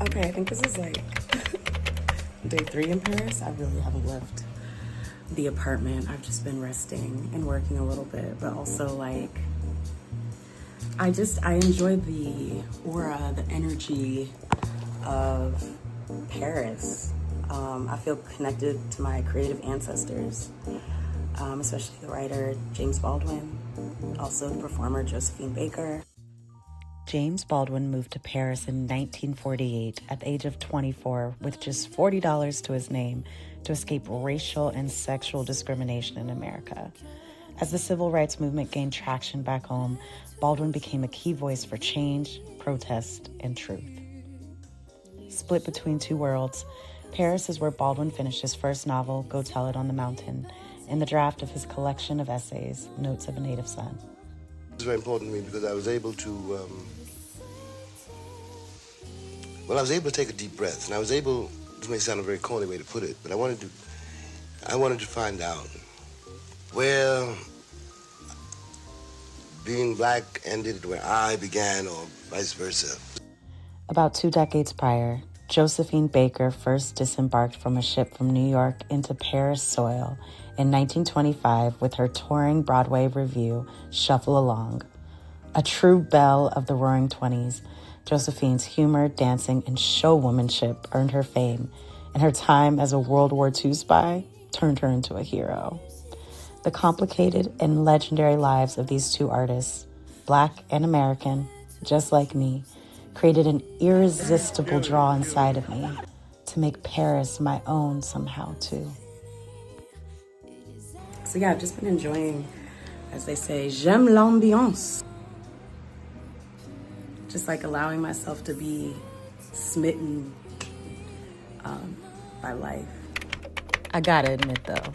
Okay, I think this is like day 3 in Paris. I really haven't left the apartment. I've just been resting and working a little bit, but also like I enjoy the aura, the energy of Paris. I feel connected to my creative ancestors, especially the writer James Baldwin, also the performer Josephine Baker. James Baldwin moved to Paris in 1948 at the age of 24 with just $40 to his name to escape racial and sexual discrimination in America. As the civil rights movement gained traction back home, Baldwin became a key voice for change, protest, and truth. Split between two worlds, Paris is where Baldwin finished his first novel, Go Tell It on the Mountain, and the draft of his collection of essays, Notes of a Native Son. It was very important to me because I was able to, I was able to take a deep breath, and I was able, this may sound a very corny way to put it, but I wanted to find out where being black ended, where I began, or vice versa. About 2 decades prior, Josephine Baker first disembarked from a ship from New York into Paris soil in 1925 with her touring Broadway revue, Shuffle Along. A true belle of the Roaring Twenties, Josephine's humor, dancing, and showwomanship earned her fame, and her time as a World War II spy turned her into a hero. The complicated and legendary lives of these two artists, Black and American, just like me, created an irresistible draw inside of me to make Paris my own somehow too. So yeah, I've just been enjoying, as they say, j'aime l'ambiance. Just like allowing myself to be smitten by life. I gotta admit though,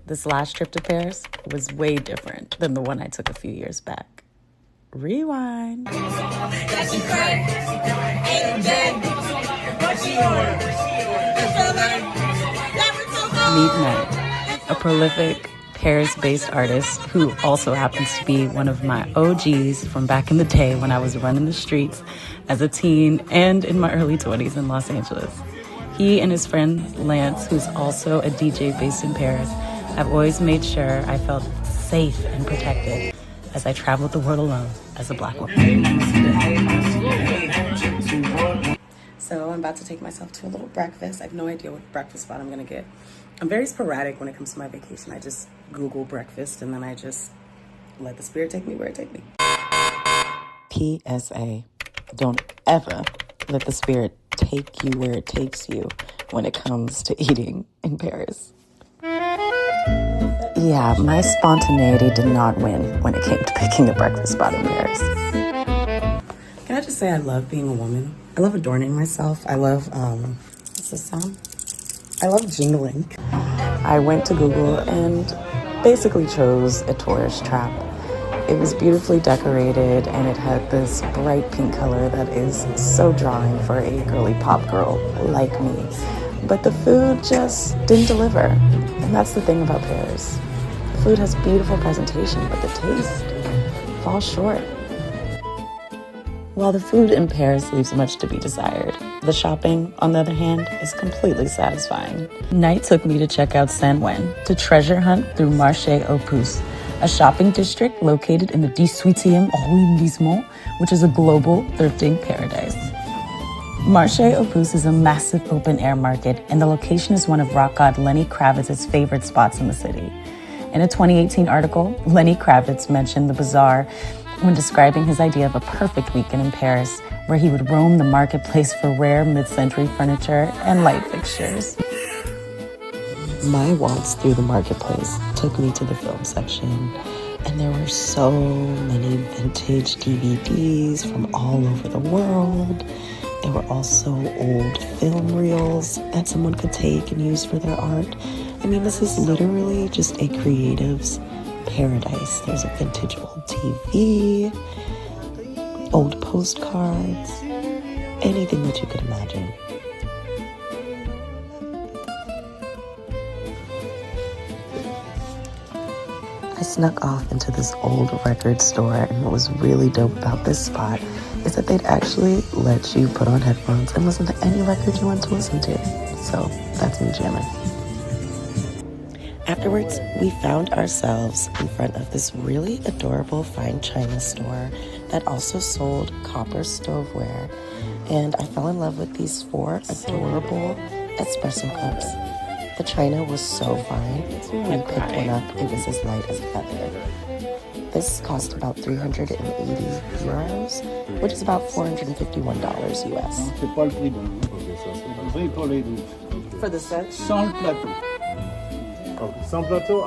this last trip to Paris was way different than the one I took a few years back. Rewind. Meet Knight, a prolific Paris-based artist who also happens to be one of my OGs from back in the day when I was running the streets as a teen and in my early 20s in Los Angeles. He and his friend Lance, who's also a DJ based in Paris, have always made sure I felt safe and protected as I traveled the world alone as a Black woman. So I'm about to take myself to a little breakfast. I have no idea what breakfast spot I'm gonna get. I'm very sporadic when it comes to my vacation. I just Google breakfast and then I just let the spirit take me where it takes me. PSA, don't ever let the spirit take you where it takes you when it comes to eating in Paris. Yeah, my spontaneity did not win when it came to picking a breakfast spot in Paris. Can I just say I love being a woman? I love adorning myself. I love, what's this sound? I love jingling. I went to Google and basically chose a tourist trap. It was beautifully decorated and it had this bright pink color that is so drawing for a girly pop girl like me. But the food just didn't deliver. And that's the thing about Paris. The food has beautiful presentation, but the taste falls short. While the food in Paris leaves much to be desired, the shopping, on the other hand, is completely satisfying. Knight took me to check out Ouen, to treasure hunt through Marché aux Puces, a shopping district located in the 18e arrondissement, which is a global thrifting paradise. Marché aux Puces is a massive open-air market, and the location is one of rock god Lenny Kravitz's favorite spots in the city. In a 2018 article, Lenny Kravitz mentioned the bazaar when describing his idea of a perfect weekend in Paris, where he would roam the marketplace for rare mid-century furniture and light fixtures. My waltz through the marketplace took me to the film section, and there were so many vintage DVDs from all over the world. There were also old film reels that someone could take and use for their art. I mean, this is literally just a creative's paradise. There's a vintage old TV, old postcards, anything that you could imagine. I snuck off into this old record store, and what was really dope about this spot is that they'd actually let you put on headphones and listen to any record you want to listen to. So that's me jamming. Afterwards, we found ourselves in front of this really adorable fine china store that also sold copper stoveware. And I fell in love with these 4 adorable espresso cups. The china was so fine. When you picked one up, it was as light as a feather. This cost about 380 euros, which is about $451 US. For the set? Sans plateau. Sans plateau,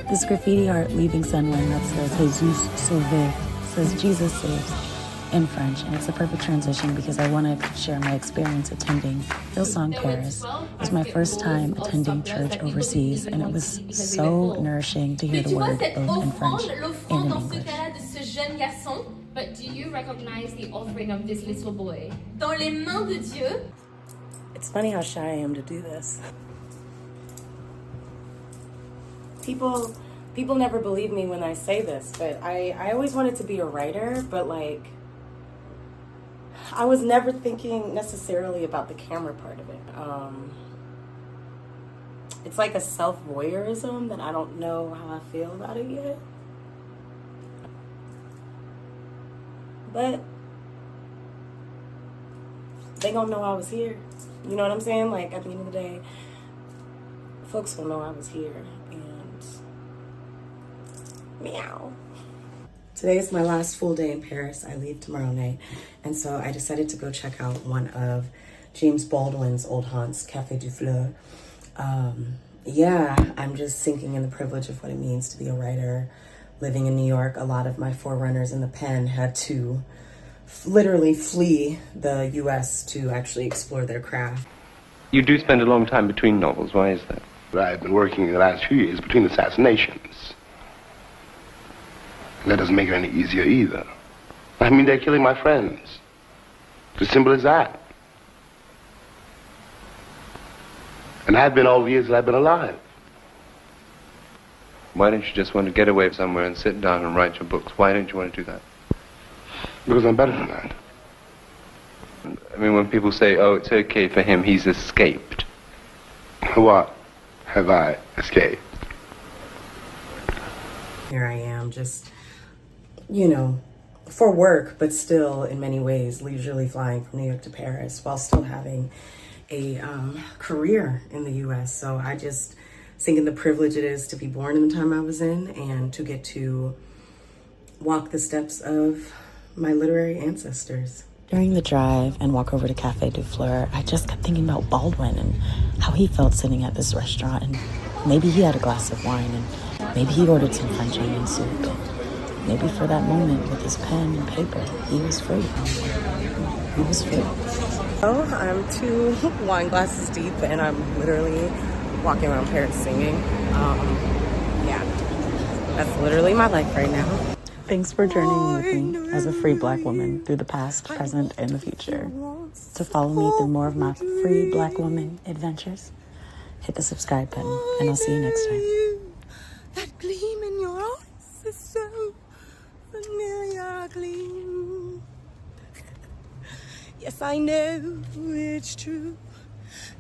This graffiti art leaving Sunway that says Jesus sauve, says Jesus saves in French, and it's a perfect transition because I want to share my experience attending Hillsong Paris. It was my first time attending church overseas, and it was so nourishing to hear the word both in French and in English. But do you recognize the offering of this little boy? Dans les mains de Dieu. It's funny how shy I am to do this. People never believe me when I say this, but I always wanted to be a writer, but like, I was never thinking necessarily about the camera part of it. It's like a self-voyeurism that I don't know how I feel about it yet. But they gonna know I was here. You know what I'm saying? Like, at the end of the day, folks will know I was here. And meow. Today is my last full day in Paris. I leave tomorrow night. And so I decided to go check out one of James Baldwin's old haunts, Café du Flore. Yeah, I'm just sinking in the privilege of what it means to be a writer. Living in New York, a lot of my forerunners in the pen had to literally flee the US to actually explore their craft. You do spend a long time between novels. Why is that? I've been working the last few years between assassinations. And that doesn't make it any easier either. I mean, they're killing my friends. It's as simple as that. And I've been all the years that I've been alive. Why don't you just want to get away somewhere and sit down and write your books? Why don't you want to do that? Because I'm better than that. I mean, when people say, oh, it's okay for him, he's escaped. What have I escaped? Here I am, just, you know, for work, but still in many ways leisurely flying from New York to Paris while still having a career in the US. So I just think in the privilege it is to be born in the time I was in and to get to walk the steps of my literary ancestors. During the drive and walk over to Café du Flore, I just kept thinking about Baldwin and how he felt sitting at this restaurant, and maybe he had a glass of wine, and maybe he ordered some French onion soup, and maybe for that moment with his pen and paper, he was free. He was free. Oh, I'm 2 wine glasses deep and I'm literally walking around Paris singing. Yeah, that's literally my life right now. Thanks for journeying with me as a free Black woman through the past, present, and the future. To follow me through more of my free Black woman adventures, hit the subscribe button, and I'll see you next time. That gleam in your eyes is so familiar gleam. Yes, I know it's true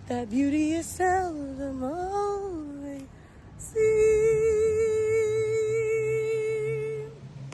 that beauty is seldom always seen.